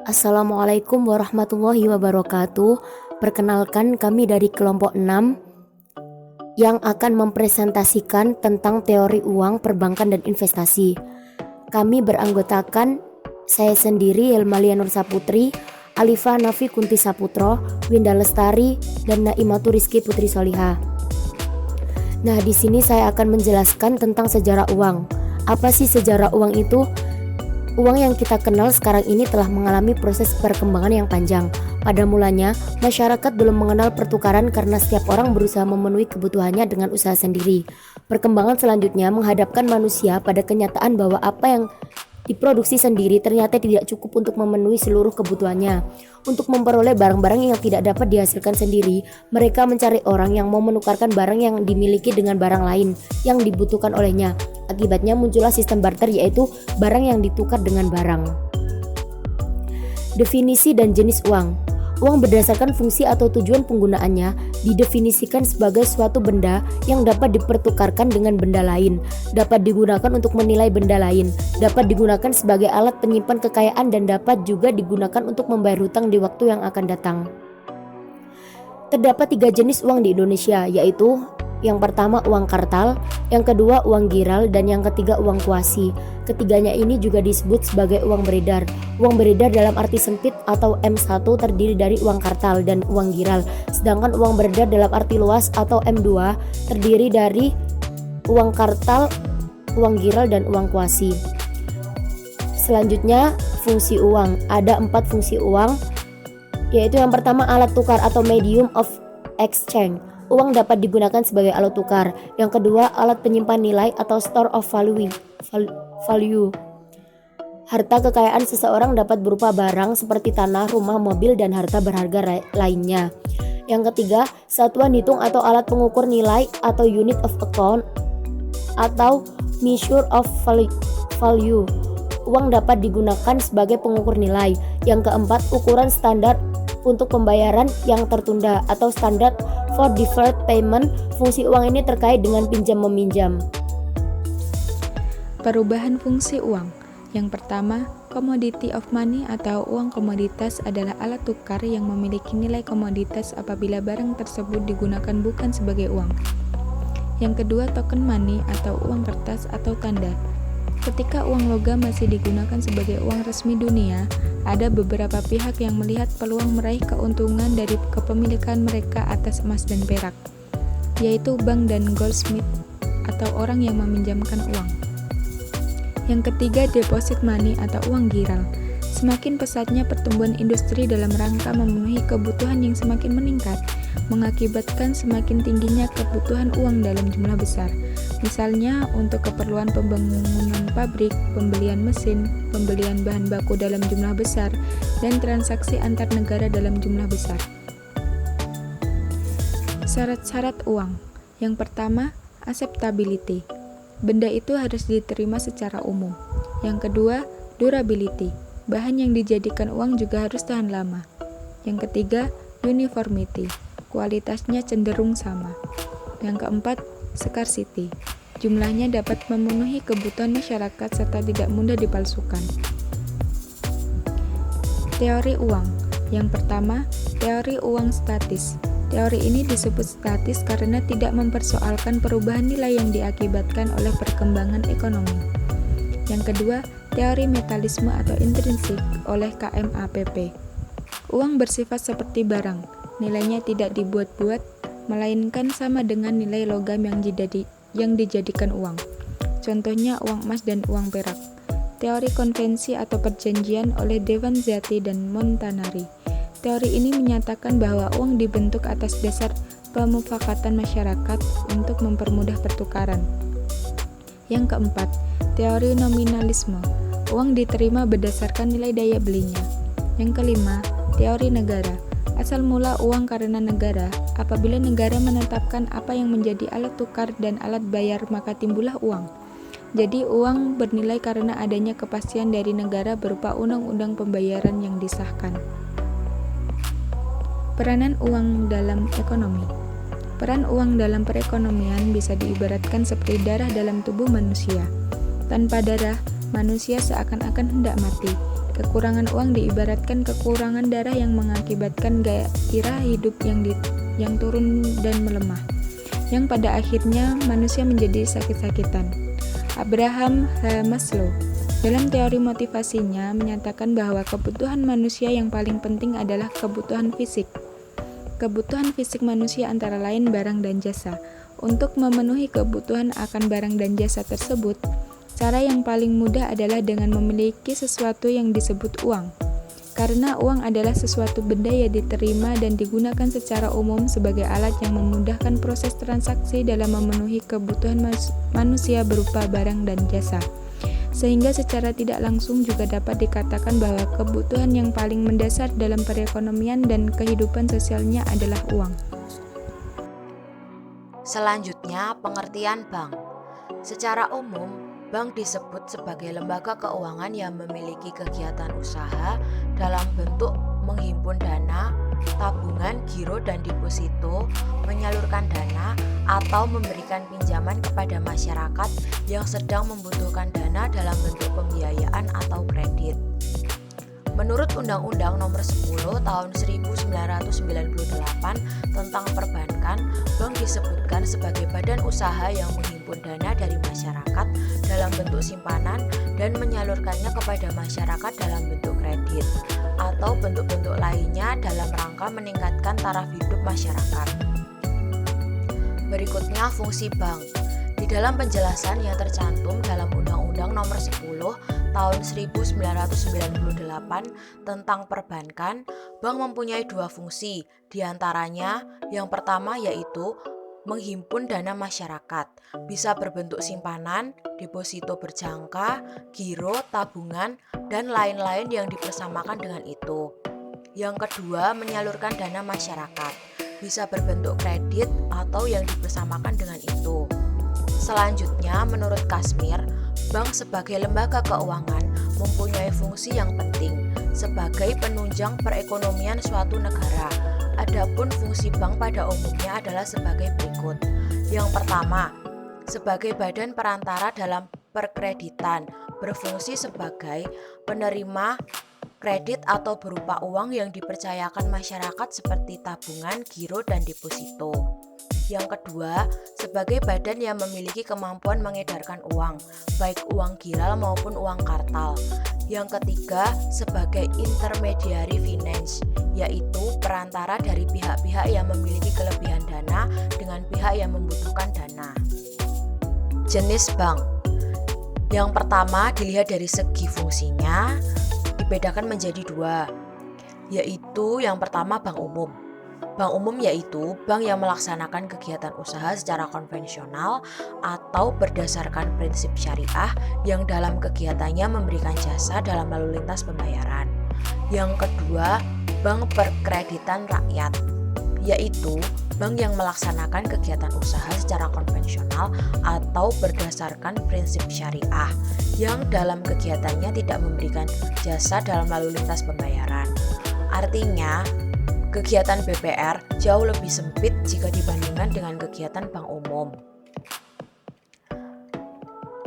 Assalamualaikum warahmatullahi wabarakatuh. Perkenalkan, kami dari kelompok 6 yang akan mempresentasikan tentang teori uang, perbankan, dan investasi. Kami beranggotakan saya sendiri, Helmalia Nur Saputri, Alifa Nafi Kunti Saputro, Winda Lestari, dan Naimatu Rizky Putri Soliha. Nah, di sini saya akan menjelaskan tentang sejarah uang. Apa sih sejarah uang itu? Uang yang kita kenal sekarang ini telah mengalami proses perkembangan yang panjang. Pada mulanya, masyarakat belum mengenal pertukaran karena setiap orang berusaha memenuhi kebutuhannya dengan usaha sendiri. Perkembangan selanjutnya menghadapkan manusia pada kenyataan bahwa apa yang diproduksi sendiri ternyata tidak cukup untuk memenuhi seluruh kebutuhannya. Untuk memperoleh barang-barang yang tidak dapat dihasilkan sendiri, mereka mencari orang yang mau menukarkan barang yang dimiliki dengan barang lain yang dibutuhkan olehnya. Akibatnya muncullah sistem barter, yaitu barang yang ditukar dengan barang. Definisi dan jenis uang. Uang berdasarkan fungsi atau tujuan penggunaannya didefinisikan sebagai suatu benda yang dapat dipertukarkan dengan benda lain, dapat digunakan untuk menilai benda lain, dapat digunakan sebagai alat penyimpan kekayaan, dan dapat juga digunakan untuk membayar hutang di waktu yang akan datang. Terdapat 3 jenis uang di Indonesia, yaitu yang pertama uang kartal, yang kedua uang giral, dan yang ketiga uang kuasi. Ketiganya ini juga disebut sebagai uang beredar. Uang beredar dalam arti sempit atau M1 terdiri dari uang kartal dan uang giral, sedangkan uang beredar dalam arti luas atau M2 terdiri dari uang kartal, uang giral, dan uang kuasi. Selanjutnya, fungsi uang. Ada 4 fungsi uang, yaitu yang pertama alat tukar atau medium of exchange. Uang dapat digunakan sebagai alat tukar. Yang kedua, alat penyimpan nilai atau store of value. Harta kekayaan seseorang dapat berupa barang seperti tanah, rumah, mobil, dan harta berharga lainnya. Yang ketiga, satuan hitung atau alat pengukur nilai atau unit of account atau measure of value. Uang dapat digunakan sebagai pengukur nilai. Yang keempat, ukuran standar untuk pembayaran yang tertunda atau standar for deferred payment. Fungsi uang ini terkait dengan pinjam-meminjam. Perubahan fungsi uang. Yang pertama, commodity of money atau uang komoditas adalah alat tukar yang memiliki nilai komoditas apabila barang tersebut digunakan bukan sebagai uang. Yang kedua, token money atau uang kertas atau tanda. Ketika uang logam masih digunakan sebagai uang resmi dunia, ada beberapa pihak yang melihat peluang meraih keuntungan dari kepemilikan mereka atas emas dan perak, yaitu bank dan goldsmith atau orang yang meminjamkan uang. Yang ketiga, deposit money atau uang giral. Semakin pesatnya pertumbuhan industri dalam rangka memenuhi kebutuhan yang semakin meningkat, mengakibatkan semakin tingginya kebutuhan uang dalam jumlah besar. Misalnya untuk keperluan pembangunan pabrik, pembelian mesin, pembelian bahan baku dalam jumlah besar, dan transaksi antar negara dalam jumlah besar. Syarat-syarat uang. Yang pertama, acceptability. Benda itu harus diterima secara umum. Yang kedua, durability. Bahan yang dijadikan uang juga harus tahan lama. Yang ketiga, uniformity. Kualitasnya cenderung sama. Yang keempat, scarcity. Jumlahnya dapat memenuhi kebutuhan masyarakat serta tidak mudah dipalsukan. Teori uang. Yang pertama, teori uang statis. Teori ini disebut statis karena tidak mempersoalkan perubahan nilai yang diakibatkan oleh perkembangan ekonomi. Yang kedua, teori metalisme atau intrinsik oleh KMAPP. Uang bersifat seperti barang, nilainya tidak dibuat-buat, melainkan sama dengan nilai logam yang dijadikan uang. Contohnya uang emas dan uang perak. Teori konvensi atau perjanjian oleh Devanzati dan Montanari. Teori ini menyatakan bahwa uang dibentuk atas dasar pemufakatan masyarakat untuk mempermudah pertukaran. Yang keempat, teori nominalisme. Uang diterima berdasarkan nilai daya belinya. Yang kelima, teori negara. Asal mula uang karena negara. Apabila negara menetapkan apa yang menjadi alat tukar dan alat bayar, maka timbullah uang. Jadi uang bernilai karena adanya kepastian dari negara berupa undang-undang pembayaran yang disahkan. Peranan uang dalam ekonomi. Peran uang dalam perekonomian bisa diibaratkan seperti darah dalam tubuh manusia. Tanpa darah, manusia seakan-akan hendak mati. Kekurangan uang diibaratkan kekurangan darah yang mengakibatkan gairah hidup yang turun dan melemah, yang pada akhirnya manusia menjadi sakit-sakitan. Abraham H. Maslow dalam teori motivasinya menyatakan bahwa kebutuhan manusia yang paling penting adalah kebutuhan fisik. Kebutuhan fisik manusia antara lain barang dan jasa. Untuk memenuhi kebutuhan akan barang dan jasa tersebut, cara yang paling mudah adalah dengan memiliki sesuatu yang disebut uang. Karena uang adalah sesuatu benda yang diterima dan digunakan secara umum sebagai alat yang memudahkan proses transaksi dalam memenuhi kebutuhan manusia berupa barang dan jasa. Sehingga secara tidak langsung juga dapat dikatakan bahwa kebutuhan yang paling mendasar dalam perekonomian dan kehidupan sosialnya adalah uang. Selanjutnya, pengertian bank. Secara umum, bank disebut sebagai lembaga keuangan yang memiliki kegiatan usaha dalam bentuk menghimpun dana, tabungan, giro, dan deposito, menyalurkan dana, atau memberikan pinjaman kepada masyarakat yang sedang membutuhkan dana dalam bentuk pembiayaan atau kredit. Menurut Undang-Undang Nomor 10 Tahun 1998 tentang Perbankan, bank disebutkan sebagai badan usaha yang menghimpun dana dari masyarakat dalam bentuk simpanan dan menyalurkannya kepada masyarakat dalam bentuk kredit atau bentuk-bentuk lainnya dalam rangka meningkatkan taraf hidup masyarakat. Berikutnya, fungsi bank. Di dalam penjelasan yang tercantum dalam Undang-Undang Nomor 10 Tahun 1998 tentang Perbankan, bank mempunyai dua fungsi, diantaranya yang pertama yaitu menghimpun dana masyarakat, bisa berbentuk simpanan, deposito berjangka, giro, tabungan, dan lain-lain yang dipersamakan dengan itu. Yang kedua, menyalurkan dana masyarakat, bisa berbentuk kredit atau yang dipersamakan dengan itu. Selanjutnya, menurut Kashmir, bank sebagai lembaga keuangan mempunyai fungsi yang penting sebagai penunjang perekonomian suatu negara. Adapun fungsi bank pada umumnya adalah sebagai berikut. Yang pertama, sebagai badan perantara dalam perkreditan, berfungsi sebagai penerima kredit atau berupa uang yang dipercayakan masyarakat seperti tabungan, giro, dan deposito. Yang kedua, sebagai badan yang memiliki kemampuan mengedarkan uang, baik uang giral maupun uang kartal. Yang ketiga, sebagai intermediary finance, yaitu perantara dari pihak-pihak yang memiliki kelebihan dana dengan pihak yang membutuhkan dana. Jenis bank. Yang pertama, dilihat dari segi fungsinya, dibedakan menjadi dua, yaitu yang pertama bank umum. Bank umum yaitu bank yang melaksanakan kegiatan usaha secara konvensional atau berdasarkan prinsip syariah yang dalam kegiatannya memberikan jasa dalam lalu lintas pembayaran. Yang kedua, bank perkreditan rakyat, yaitu bank yang melaksanakan kegiatan usaha secara konvensional atau berdasarkan prinsip syariah yang dalam kegiatannya tidak memberikan jasa dalam lalu lintas pembayaran. Artinya, kegiatan BPR jauh lebih sempit jika dibandingkan dengan kegiatan bank umum.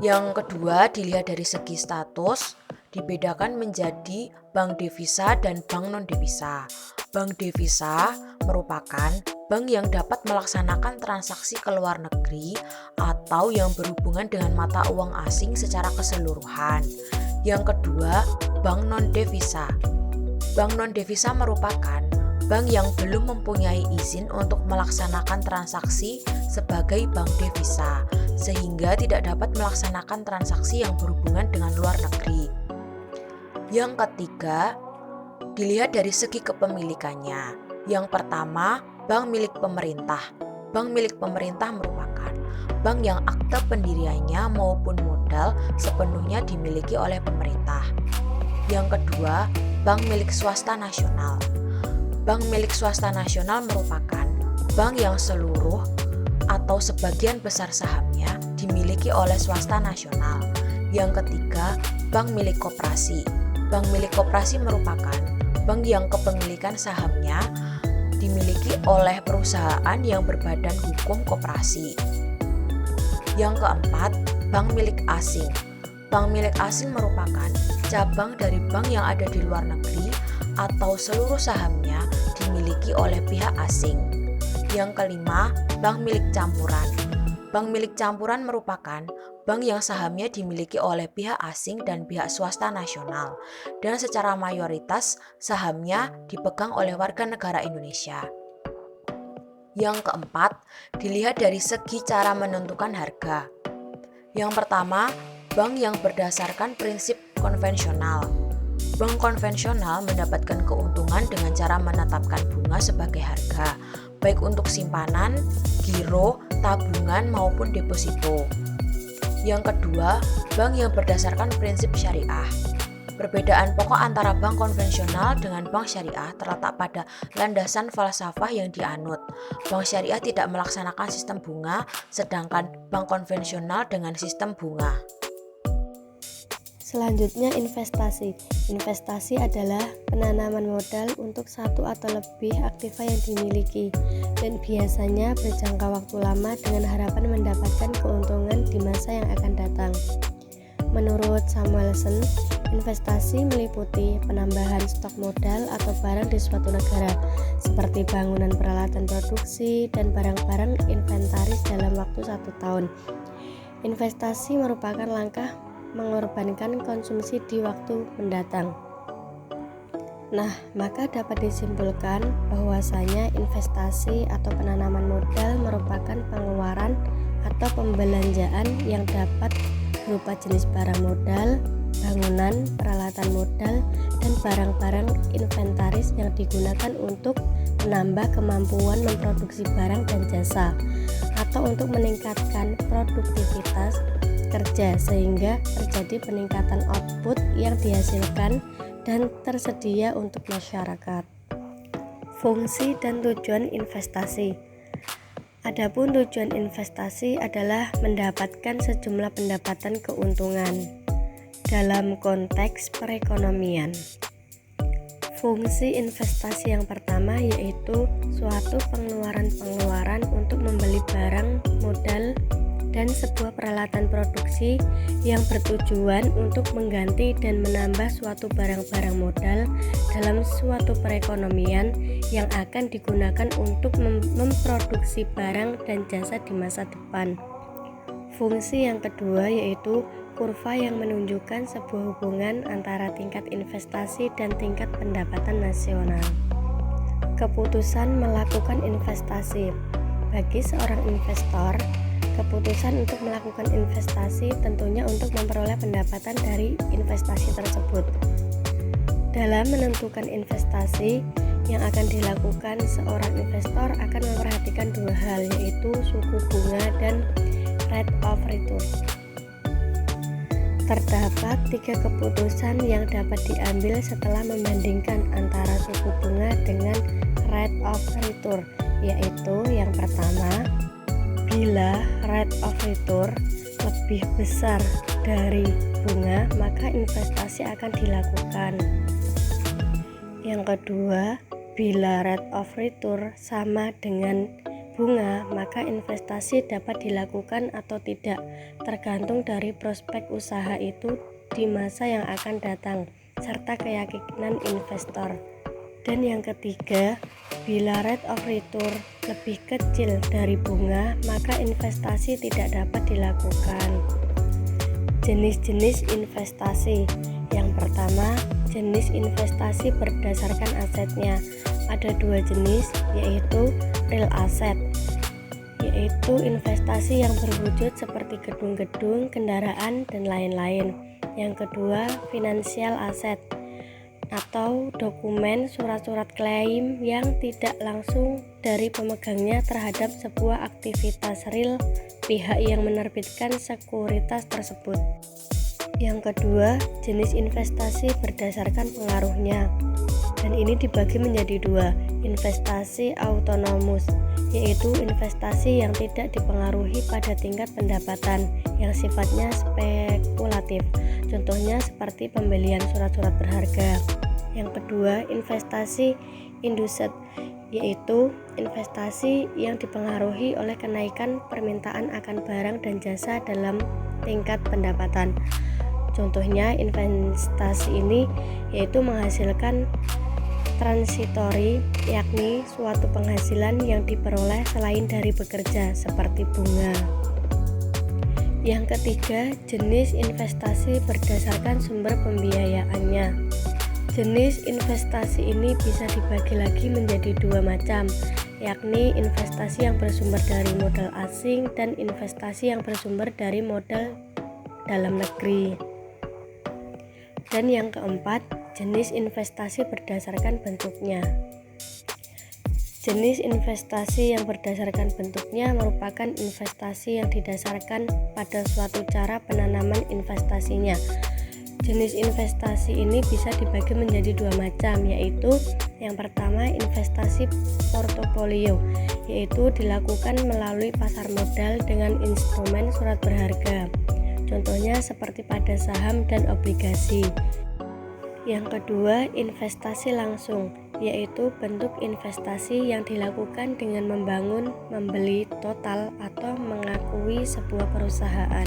Yang kedua, dilihat dari segi status, dibedakan menjadi bank devisa dan bank non-devisa. Bank devisa merupakan bank yang dapat melaksanakan transaksi ke luar negeri atau yang berhubungan dengan mata uang asing secara keseluruhan. Yang kedua, bank non-devisa. Bank non-devisa merupakan bank yang belum mempunyai izin untuk melaksanakan transaksi sebagai bank devisa, sehingga tidak dapat melaksanakan transaksi yang berhubungan dengan luar negeri. Yang ketiga, dilihat dari segi kepemilikannya. Yang pertama, bank milik pemerintah. Bank milik pemerintah merupakan bank yang akte pendiriannya maupun modal sepenuhnya dimiliki oleh pemerintah. Yang kedua, bank milik swasta nasional. Bank milik swasta nasional merupakan bank yang seluruh atau sebagian besar sahamnya dimiliki oleh swasta nasional. Yang ketiga, bank milik koperasi. Bank milik koperasi merupakan bank yang kepemilikan sahamnya dimiliki oleh perusahaan yang berbadan hukum koperasi. Yang keempat, bank milik asing. Bank milik asing merupakan cabang dari bank yang ada di luar negeri atau seluruh sahamnya dimiliki oleh pihak asing. Yang kelima, bank milik campuran. Bank milik campuran merupakan bank yang sahamnya dimiliki oleh pihak asing dan pihak swasta nasional, dan secara mayoritas sahamnya dipegang oleh warga negara Indonesia. Yang keempat, dilihat dari segi cara menentukan harga. Yang pertama, bank yang berdasarkan prinsip konvensional. Bank konvensional mendapatkan keuntungan dengan cara menetapkan bunga sebagai harga, baik untuk simpanan, giro, tabungan maupun deposito. Yang kedua, bank yang berdasarkan prinsip syariah. Perbedaan pokok antara bank konvensional dengan bank syariah terletak pada landasan falsafah yang dianut. Bank syariah tidak melaksanakan sistem bunga, sedangkan bank konvensional dengan sistem bunga. Selanjutnya investasi. Investasi adalah penanaman modal untuk satu atau lebih aktiva yang dimiliki dan biasanya berjangka waktu lama dengan harapan mendapatkan keuntungan di masa yang akan datang. Menurut Samuelson, investasi meliputi penambahan stok modal atau barang di suatu negara, seperti bangunan, peralatan produksi, dan barang-barang inventaris dalam waktu 1 tahun. Investasi merupakan langkah mengorbankan konsumsi di waktu mendatang. Nah, maka dapat disimpulkan bahwasanya investasi atau penanaman modal merupakan pengeluaran atau pembelanjaan yang dapat berupa jenis barang modal, bangunan, peralatan modal, dan barang-barang inventaris yang digunakan untuk menambah kemampuan memproduksi barang dan jasa atau untuk meningkatkan produktivitas kerja sehingga terjadi peningkatan output yang dihasilkan dan tersedia untuk masyarakat. Fungsi dan tujuan investasi. Adapun tujuan investasi adalah mendapatkan sejumlah pendapatan keuntungan dalam konteks perekonomian. Fungsi investasi yang pertama yaitu suatu pengeluaran untuk membeli barang, modal, dan sebuah peralatan produksi yang bertujuan untuk mengganti dan menambah suatu barang-barang modal dalam suatu perekonomian yang akan digunakan untuk memproduksi barang dan jasa di masa depan. Fungsi yang kedua yaitu kurva yang menunjukkan sebuah hubungan antara tingkat investasi dan tingkat pendapatan nasional. Keputusan melakukan investasi. Bagi seorang investor, keputusan untuk melakukan investasi tentunya untuk memperoleh pendapatan dari investasi tersebut. Dalam menentukan investasi yang akan dilakukan, seorang investor akan memperhatikan 2 hal, yaitu suku bunga dan rate of return. Terdapat 3 keputusan yang dapat diambil setelah membandingkan antara suku bunga dengan rate of return, yaitu yang pertama, bila rate of return lebih besar dari bunga, maka investasi akan dilakukan. Yang kedua, bila rate of return sama dengan bunga, maka investasi dapat dilakukan atau tidak, tergantung dari prospek usaha itu di masa yang akan datang, serta keyakinan investor. Dan yang ketiga, bila rate of return lebih kecil dari bunga, maka investasi tidak dapat dilakukan. Jenis-jenis investasi. Yang pertama, jenis investasi berdasarkan asetnya. Ada 2 jenis, yaitu real asset, yaitu investasi yang berwujud seperti gedung-gedung, kendaraan, dan lain-lain. Yang kedua, financial asset, atau dokumen surat-surat klaim yang tidak langsung dari pemegangnya terhadap sebuah aktivitas real pihak yang menerbitkan sekuritas tersebut. Yang kedua, jenis investasi berdasarkan pengaruhnya, dan ini dibagi menjadi 2, investasi autonomus, yaitu investasi yang tidak dipengaruhi pada tingkat pendapatan yang sifatnya spekulatif, contohnya seperti pembelian surat-surat berharga. Yang kedua, investasi induced, yaitu investasi yang dipengaruhi oleh kenaikan permintaan akan barang dan jasa dalam tingkat pendapatan. Contohnya investasi ini yaitu menghasilkan transitory, yakni suatu penghasilan yang diperoleh selain dari bekerja seperti bunga. Yang ketiga, jenis investasi berdasarkan sumber pembiayaannya. Jenis investasi ini bisa dibagi lagi menjadi dua macam, yakni investasi yang bersumber dari modal asing dan investasi yang bersumber dari modal dalam negeri. Dan yang keempat, jenis investasi berdasarkan bentuknya. Jenis investasi yang berdasarkan bentuknya merupakan investasi yang didasarkan pada suatu cara penanaman investasinya. Jenis investasi ini bisa dibagi menjadi dua macam, yaitu yang pertama investasi portofolio, yaitu dilakukan melalui pasar modal dengan instrumen surat berharga. Contohnya seperti pada saham dan obligasi. Yang kedua, investasi langsung, yaitu bentuk investasi yang dilakukan dengan membangun, membeli total, atau mengakui sebuah perusahaan.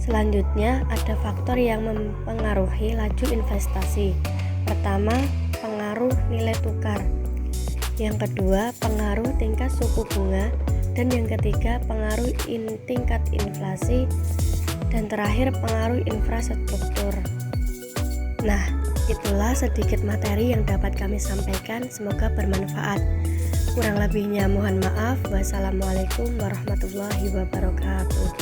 Selanjutnya, ada faktor yang mempengaruhi laju investasi. Pertama, pengaruh nilai tukar. Yang kedua, pengaruh tingkat suku bunga. Dan yang ketiga, pengaruh tingkat inflasi. Dan terakhir, pengaruh infrastruktur. Nah, itulah sedikit materi yang dapat kami sampaikan, semoga bermanfaat. Kurang lebihnya mohon maaf. Wassalamualaikum warahmatullahi wabarakatuh.